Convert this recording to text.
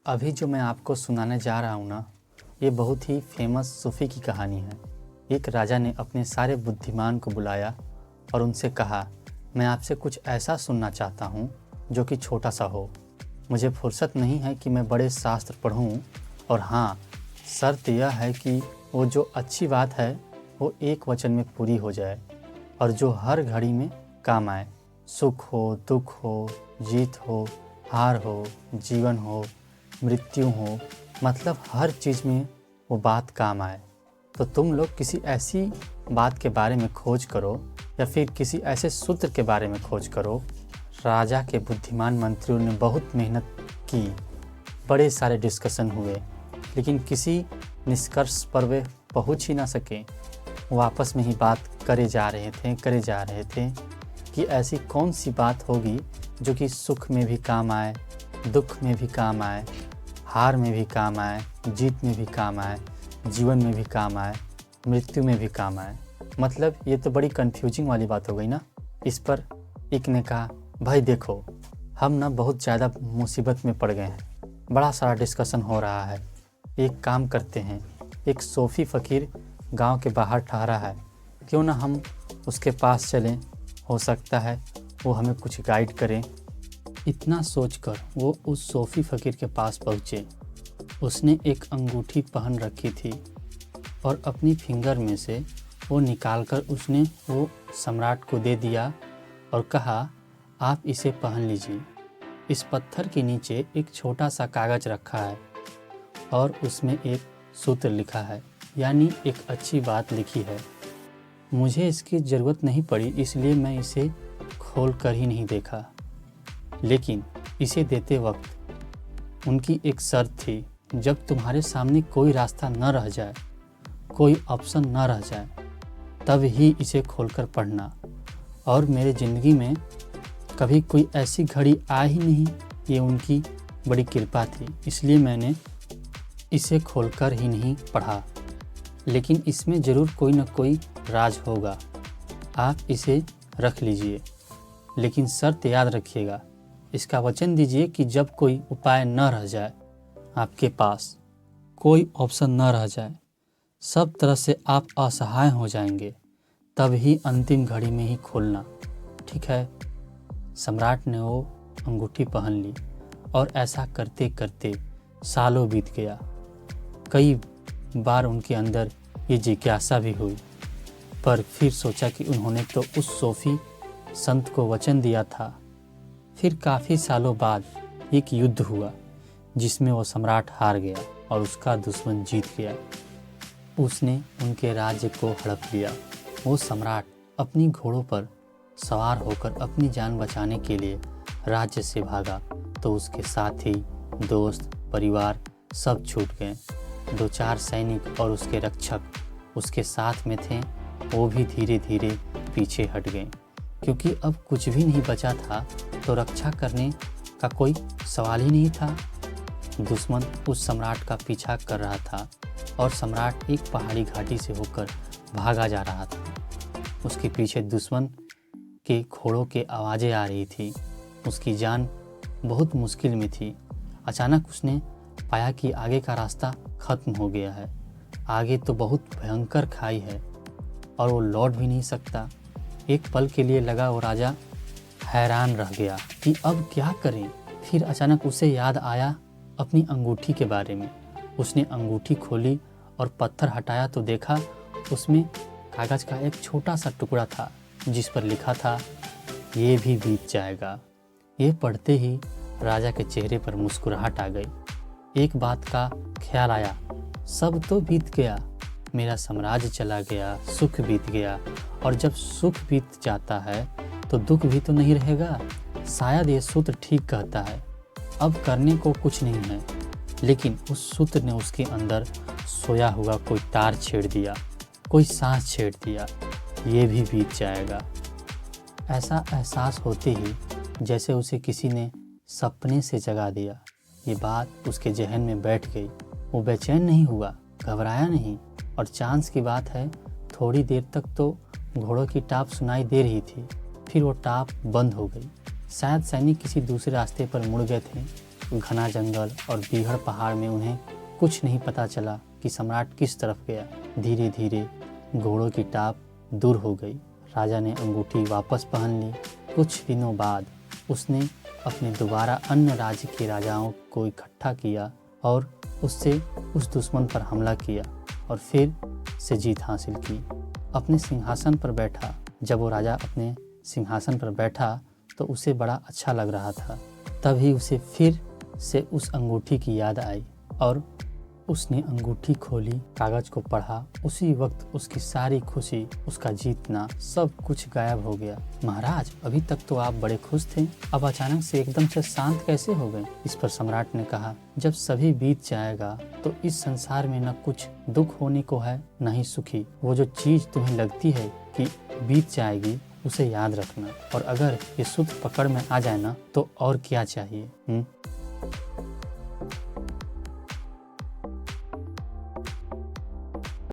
अभी जो मैं आपको सुनाने जा रहा हूँ ना, ये बहुत ही फेमस सूफ़ी की कहानी है। एक राजा ने अपने सारे बुद्धिमान को बुलाया और उनसे कहा, मैं आपसे कुछ ऐसा सुनना चाहता हूँ जो कि छोटा सा हो। मुझे फुर्सत नहीं है कि मैं बड़े शास्त्र पढ़ूँ, और हाँ, शर्त यह है कि वो जो अच्छी बात है वो एक वचन में पूरी हो जाए और जो हर घड़ी में काम आए। सुख हो, दुख हो, जीत हो, हार हो, जीवन हो, मृत्यु हो, मतलब हर चीज़ में वो बात काम आए। तो तुम लोग किसी ऐसी बात के बारे में खोज करो या फिर किसी ऐसे सूत्र के बारे में खोज करो। राजा के बुद्धिमान मंत्रियों ने बहुत मेहनत की, बड़े सारे डिस्कशन हुए, लेकिन किसी निष्कर्ष पर वे पहुंच ही ना सके। वो आपस में ही बात करे जा रहे थे कि ऐसी कौन सी बात होगी जो कि सुख में भी काम आए, दुख में भी काम आए, हार में भी काम आए, जीत में भी काम आए, जीवन में भी काम आए, मृत्यु में भी काम आए। मतलब ये तो बड़ी कन्फ्यूजिंग वाली बात हो गई ना। इस पर एक ने कहा, भाई देखो, हम ना बहुत ज़्यादा मुसीबत में पड़ गए हैं, बड़ा सारा डिस्कशन हो रहा है। एक काम करते हैं, एक सूफी फ़कीर गांव के बाहर ठहरा है, क्यों ना हम उसके पास चलें, हो सकता है वो हमें कुछ गाइड करें। इतना सोचकर वो उस सूफी फ़कीर के पास पहुँचे। उसने एक अंगूठी पहन रखी थी और अपनी फिंगर में से वो निकालकर उसने वो सम्राट को दे दिया और कहा, आप इसे पहन लीजिए। इस पत्थर के नीचे एक छोटा सा कागज़ रखा है और उसमें एक सूत्र लिखा है, यानी एक अच्छी बात लिखी है। मुझे इसकी ज़रूरत नहीं पड़ी, इसलिए मैं इसे खोल कर ही नहीं देखा। लेकिन इसे देते वक्त उनकी एक शर्त थी, जब तुम्हारे सामने कोई रास्ता न रह जाए, कोई ऑप्शन न रह जाए, तब ही इसे खोलकर पढ़ना। और मेरे ज़िंदगी में कभी कोई ऐसी घड़ी आ ही नहीं। ये उनकी बड़ी कृपा थी, इसलिए मैंने इसे खोलकर ही नहीं पढ़ा। लेकिन इसमें ज़रूर कोई न कोई राज होगा। आप इसे रख लीजिए, लेकिन शर्त याद रखिएगा, इसका वचन दीजिए कि जब कोई उपाय न रह जाए, आपके पास कोई ऑप्शन न रह जाए, सब तरह से आप असहाय हो जाएंगे, तब ही अंतिम घड़ी में ही खोलना, ठीक है। सम्राट ने वो अंगूठी पहन ली और ऐसा करते करते सालों बीत गया। कई बार उनके अंदर ये जिज्ञासा भी हुई, पर फिर सोचा कि उन्होंने तो उस सूफी संत को वचन दिया था। फिर काफ़ी सालों बाद एक युद्ध हुआ जिसमें वो सम्राट हार गया और उसका दुश्मन जीत गया। उसने उनके राज्य को हड़प लिया। वो सम्राट अपनी घोड़ों पर सवार होकर अपनी जान बचाने के लिए राज्य से भागा, तो उसके साथी, दोस्त, परिवार सब छूट गए। 2-4 सैनिक और उसके रक्षक उसके साथ में थे, वो भी धीरे धीरे पीछे हट गए, क्योंकि अब कुछ भी नहीं बचा था, तो रक्षा करने का कोई सवाल ही नहीं था। दुश्मन उस सम्राट का पीछा कर रहा था और सम्राट एक पहाड़ी घाटी से होकर भागा जा रहा था। उसके पीछे दुश्मन के घोड़ों के आवाज़ें आ रही थी। उसकी जान बहुत मुश्किल में थी। अचानक उसने पाया कि आगे का रास्ता ख़त्म हो गया है। आगे तो बहुत भयंकर खाई है और वो लौट भी नहीं सकता। एक पल के लिए लगा वो राजा हैरान रह गया कि अब क्या करें। फिर अचानक उसे याद आया अपनी अंगूठी के बारे में। उसने अंगूठी खोली और पत्थर हटाया तो देखा उसमें कागज़ का एक छोटा सा टुकड़ा था, जिस पर लिखा था, ये भी बीत जाएगा। ये पढ़ते ही राजा के चेहरे पर मुस्कुराहट आ गई। एक बात का ख्याल आया, सब तो बीत गया, मेरा साम्राज्य चला गया, सुख बीत गया, और जब सुख बीत जाता है तो दुख भी तो नहीं रहेगा। शायद ये सूत्र ठीक कहता है, अब करने को कुछ नहीं है। लेकिन उस सूत्र ने उसके अंदर सोया हुआ कोई तार छेड़ दिया, कोई सांस छेड़ दिया, ये भी बीत जाएगा। ऐसा एहसास होते ही जैसे उसे किसी ने सपने से जगा दिया। ये बात उसके जहन में बैठ गई। वो बेचैन नहीं हुआ, घबराया नहीं। और चांस की बात है, थोड़ी देर तक तो घोड़ों की टाप सुनाई दे रही थी, फिर वो टाप बंद हो गई। शायद सैनिक किसी दूसरे रास्ते पर मुड़ गए थे। घना जंगल और बीहड़ पहाड़ में उन्हें कुछ नहीं पता चला कि सम्राट किस तरफ गया। धीरे धीरे घोड़ों की टाप दूर हो गई। राजा ने अंगूठी वापस पहन ली। कुछ दिनों बाद उसने अपने दोबारा अन्य राज्य के राजाओं को इकट्ठा किया और उससे उस दुश्मन पर हमला किया और फिर से जीत हासिल की। अपने सिंहासन पर बैठा। जब वो राजा अपने सिंहासन पर बैठा तो उसे बड़ा अच्छा लग रहा था। तभी उसे फिर से उस अंगूठी की याद आई और उसने अंगूठी खोली, कागज को पढ़ा। उसी वक्त उसकी सारी खुशी, उसका जीतना, सब कुछ गायब हो गया। महाराज, अभी तक तो आप बड़े खुश थे, अब अचानक से एकदम से शांत कैसे हो गए? इस पर सम्राट ने कहा, जब सभी बीत जाएगा तो इस संसार में न कुछ दुख होने को है न ही सुखी। वो जो चीज तुम्हें लगती है कि बीत जाएगी उसे याद रखना, और अगर ये शुद्ध पकड़ में आ जाए ना तो और क्या चाहिए।